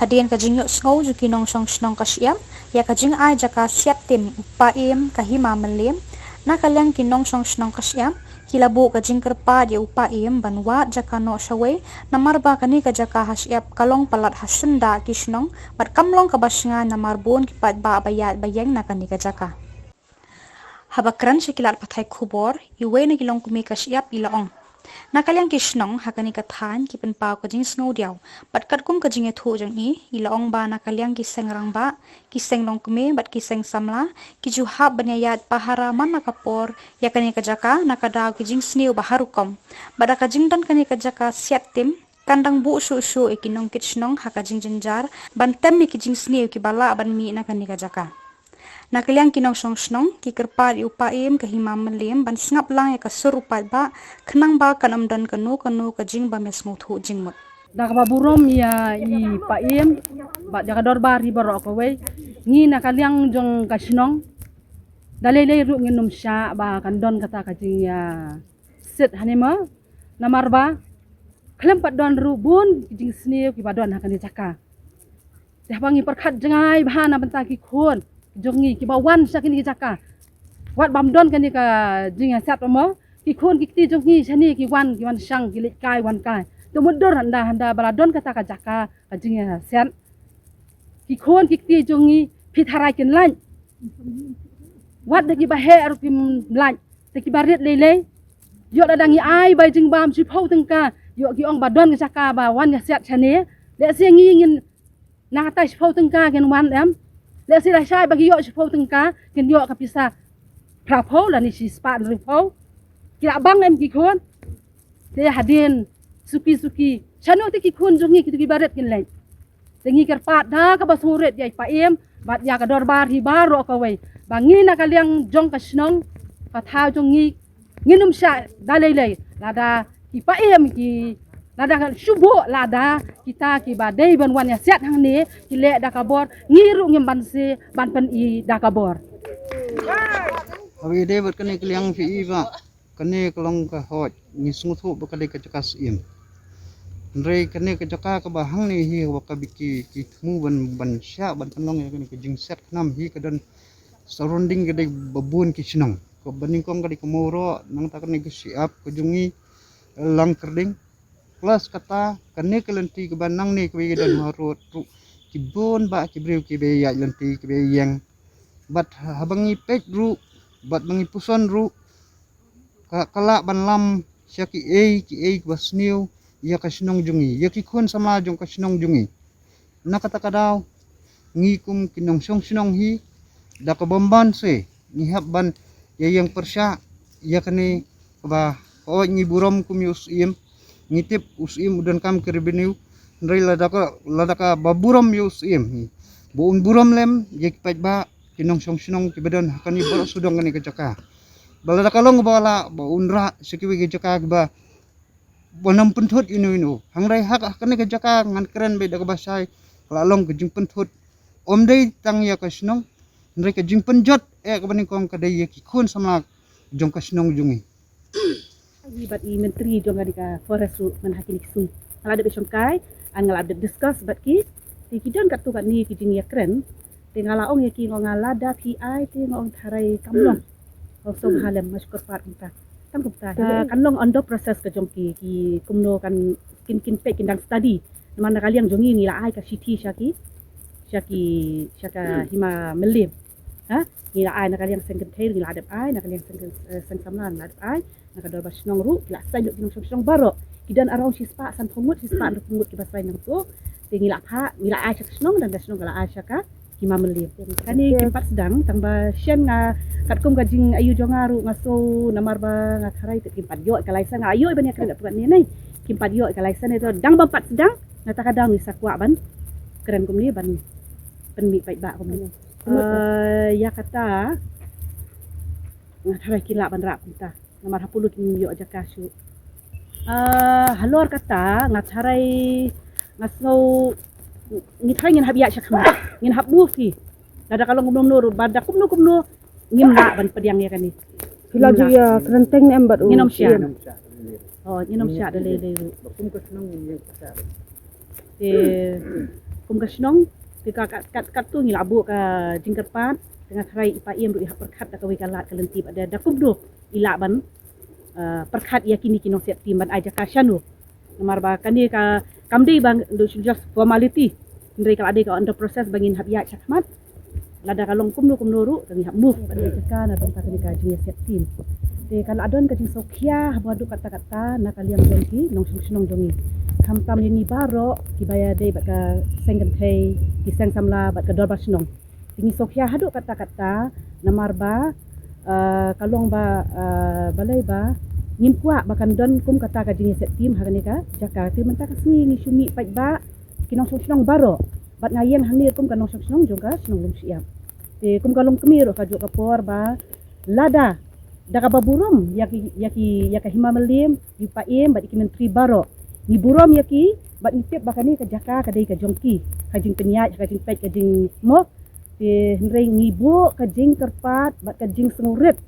hadian kajing yuk sngau juki nong song snong kasyam ya kajing ai jaka siap tim upaim kahima melim na kalyang kinong song snong kasyam kilabu kajing kerpa dia upaim banwa jaka no shawe namarba kani kajaka hasyap kalong palat hasenda kisnong bat kamlong kabasnga namarbun kipat ba bayat bayang na kani kajaka habakran sikilat pathai khubor iwe na kilong kumi kasyap ilaong nakalyang kisnong hakani kathan kipen pau kajing snow diaw bat katkum kajing ethu jang ilaong ba nakalyang kiseng rangba kiseng long kumi bat kiseng samla kijuhab banyayat pahara man nakapor yakani kajaka nakadaw kijing snew baharukom bada kajing dan kani kajaka siatim kandang bu su ikinong kisnong hakajing jenjar bantem mi kijing snew kibala ban mi nakani kajaka nakalyang kinong song snong kikerpa upaim kahima melim ban sngap lang ya kasur upat ba kenang ba kanam dan kanu kajing ba mes nguthu jingmut Dakaba burom ya i paim ba jagador bari barok we ngi nakalyang jong kasnong dalele ru nginum sya ba kandon kata kajing ya sit hanema namar ba klem padon ru bun kijing sni ki padon hakani caka teh bangi perkhat jengai bahana bentaki khon jongi ki bawan sakini ki caka wat bamdon kani ka jinga sat mo ki khon ki ti jongi sani ki wan sang ki lik kai wan kai to modor handa baladon kata ka caka ka jinga sen ki khon ki ti jongi pitharai kin lan wat de ki bahe ar ki lan te ki barit lele yo dadangi ai bai jing bam si phau tengka yo ki ong badon ka caka ba wan ya set chane le se ngi ngin na tai si phau tengka ken wan em le si lai sai bagi yo si phau tengka ken yo ka pisa pra phau la ni si spa ri phau kira bang em ki khon te hadin suki chano te ki khon jongi ki baret kin lai tengi kerpat da ka basuret yai pa em bat ya ka dorbar hi baro ka we bangi na kalyang jong ka snong ka thau jongi nginum sya dalele lada ki pa em ki lada subo lada kita ki badai ban wan ya set hang ni ki le da kabor ngiru ngim ban se ban pen i da kabor awi de ber kane kliang fi ba kane klong ka hot ni sungthu ba kale ka cakas im ndrei kane ka caka ka bahang ni hi wa ka biki ki mu ban sya ban penong ya kane ka jing set nam hi ka dan surrounding ka de babun ki sinong ko baning kong ka di kumuro nang ta kane ka siap ka jungi lang kerding plus kata kane kelenti ke banang ni ke dan harut ru kibun ba kibriu ki be ya lenti ki be yang bat habangi pek ru bat bangi puson ru kala ban lam syaki ki basniu ya kasnong jungi ya ki khun sama jong kasnong jungi na kata kadaw ngikum kinong song sinong hi da ka bomban se ni habban ya yang persya ya kane ba o ngi burom kumius im ngitip usim udan kam kerbeniu ndrei ladaka baburam usim buun buram lem yek paj ba kinong song sinong kibadan hakani baro sudong kani kecaka baladaka long bala buun ra sikiwi kecaka ba bonam penthut inu hangrai hak hakani kecaka ngan keren be daga basai lalong kejing penthut omdei tang ya kasnong ndrei kejing penjot kabaning kong kadai yek khun sama jong kasnong jungi Ibat i menteri jong ka forest ru man hakini kisui ala de besongkai an ngala de discuss bat ki ti kidon kat tu kat ni ki jing ya kren te ngala ong ya ki ngala da pi ai te ngong tharai kamlong so halem maskor pat unta tam kupta kan long on the process ka jong ki kumno kan kin pe kin dang study mana kaliang jongi ni la ai ka city syaka hima melim ha ni la ai na kaliang sengken thair ni la adap ai na kaliang seng samlan la adap ai nakador basnong ru la sai luk kinong song baro kidan arong si spa san pumut ki basai nang tu tingila pha ngila ai sak snong dan basnong kala ai saka hima melim kani kimpat sedang tamba syen nga katkum kajing ayu jongaru ngaso namar ba ngakharai te kimpat yo kalai sa nga ayu ban yakran tuan ni nai kimpat yo kalai sa itu dang bampat sedang ngata kadang ni sakwa ban keren kum ni ban penmi pai ba kum ni ya kata ngakharai kila ban ra kunta nomor 10 kini yo aja kasu halor kata ngacarai ngaso ngithay ngin habya syakma ngin habbu fi ada kalau ngumnom nur bada kumno ngimna ban pediang ya kani Kila ya kerenteng ni embat nginom sya oh nginom sya dale bakum kasnong ni pasar eh kum kasnong tika kat tu ngi labu ka jingkerpat tengah trai ipaiem ru ihap perkat ka kalat kalenti pada dakum do ila ban perkat ya kini kinong siap tim ban aja kasyanu nomor ba kani ka kamdi bang just formality ndai kala ade ka under process bangin hab ya chakmat lada kalong kum no ru kami hab move pada jaka na bang kani ka jing siap tim te kala adon ka jing sokia hadu kata-kata na kalian jongki nong sunong jongi kam tam ni baro ki baya dei bat ka sengkan thei ki seng samla bat ka dorba snong tingi sokia hadu kata-kata namar ba kalong ba balai ba nimpua bakan don kum kata ka jing set tim harani ka jaka ti menta ka sni ni sumi pai ba kinong snong baro bat ngayeng hang ni kum kanong snong jong ka snong lum siap te kum kalong kemir ka jo ka por ba lada daga baburom yaki himamelim yupaim bat ki menteri baro ni burom yaki bat nipep bakani ka jaka ka dei ka jongki ka jing penyat ka jing pet ka jing mo te hrei ngibu ka jing kerpat bat ka jing sengurit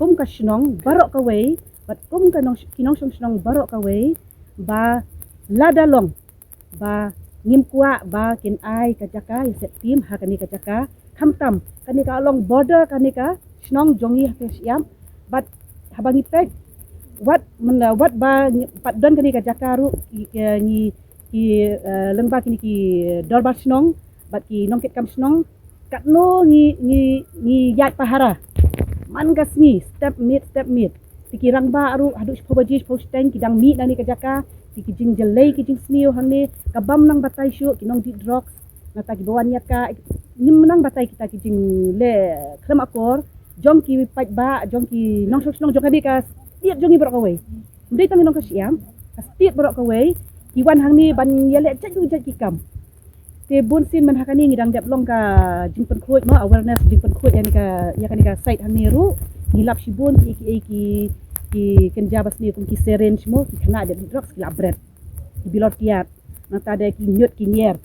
kum ka snong barok ka wei bat kum ka kinong snong barok ka wei ba ladalong ba ngimkua ba kin ai ka jaka set tim ha kani ka jaka khamtam kani ka along border kani ka snong jongi ha siam bat habangi pek wat ba pat don kani ka jakaru ni lengba kini ki dorba snong bat ki nongket kam snong kat no ni yat pahara man gasni step mid pikirang ba aru hadu pobaji posteng kidang mi nani ka jaka ki jing jelei ki jing sniu hangni kabam nang batai syu ki nong di drugs nata ki bawan yaka nim nang batai kita ki jing le klem akor jong ki pat ba jong ki nong snong jong kadi ka tiap jongi borok kawai ndai tangi nong ka siam tiap borok kawai ki wan hangni ban yele chat ki kam te bun sin man hakani ngidang dep long ka jingpen khoi mo awareness jingpen khoi yani ka site hangni ru ngilap sibun ki kenjabas ni kum ki syringe mo ki kena de drugs ki labret ki bilot kiat nata de ki nyut ki nyer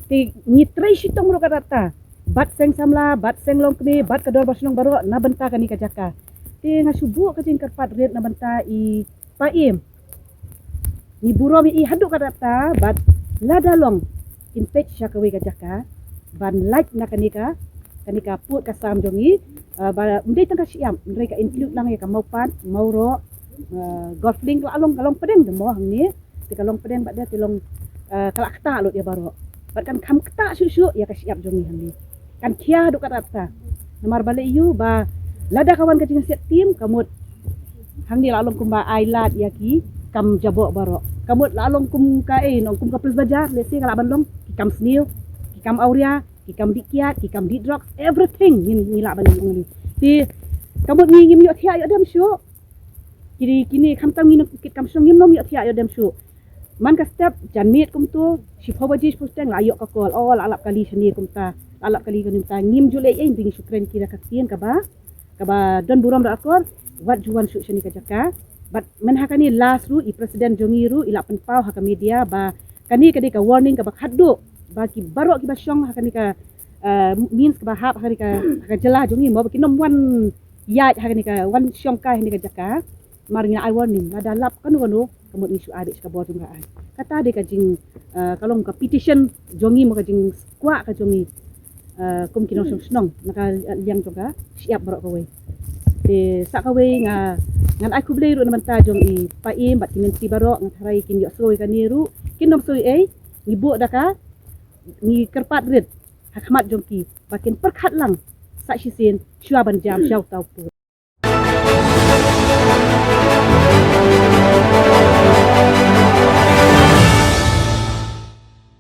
te nitrai sitong ro kata bat seng samla bat seng long kni bat kador basnong baro na benta kani ka jaka te ngasubu ka jing kerpat red na benta i paim ni burom i hadu kata bat ladalong impet syakawi ka jaka ban like na kanika put ka sam jongi ba ndai tang ka siam ndai ka include lang ya ka mau pat mau ro golf link la along pedeng de mo hang ni ti kalong pedeng ba dia tilong kala kata lo ya baro bat kan kam kata susu ya ka siap jongi hang ni kan kia du kata nomor balik you ba lada kawan ka jing set tim kamut hang ni la along kumba ailat ya ki kam jabok baro kamut la along kum ka nong kum ka plus bajar lesi kala bandong kam sniu ki kam auria ki kam dikiat ki kam di drugs everything ni la balik ngani ti kamut ngi ngim yo thia yo dem syu kini kam tam ngi kit kam sung ngim nom yo thia yo dem syu man ka step jan mit kum tu si phobaji pusteng la yo ka kol all alap kali seni kum ta alap kali kum ta ngim jule e ding syukren kira ka tien ka ba don buram ra akor wat juan syu seni ka jaka but men hakani last ru i presiden jongi ru ila penpau ha ka media ba kani kadi ka warning ka bakhaddo bagi barok ki basyong hakani ka means ka bahap hakani ka jela jongi mo baki nom wan ya hakani ka wan syong ka ni ka jaka maringa I warning ada lap kanu kamut ni su adik ka bo jung ai kata de ka jing kalong ka petition jongi mo ka jing kwa ka jongi kum kinong snong naka liang jong ka siap barok ka we te sak ka we ngan aku blei ru naman ta jong i paim bat kimen barok ngarai kin yo soi ka ni ru kinom soi ibu daka ni kerpat red hakmat jongki bakin perkhat lang sak sisin syua ban jam syau tau pu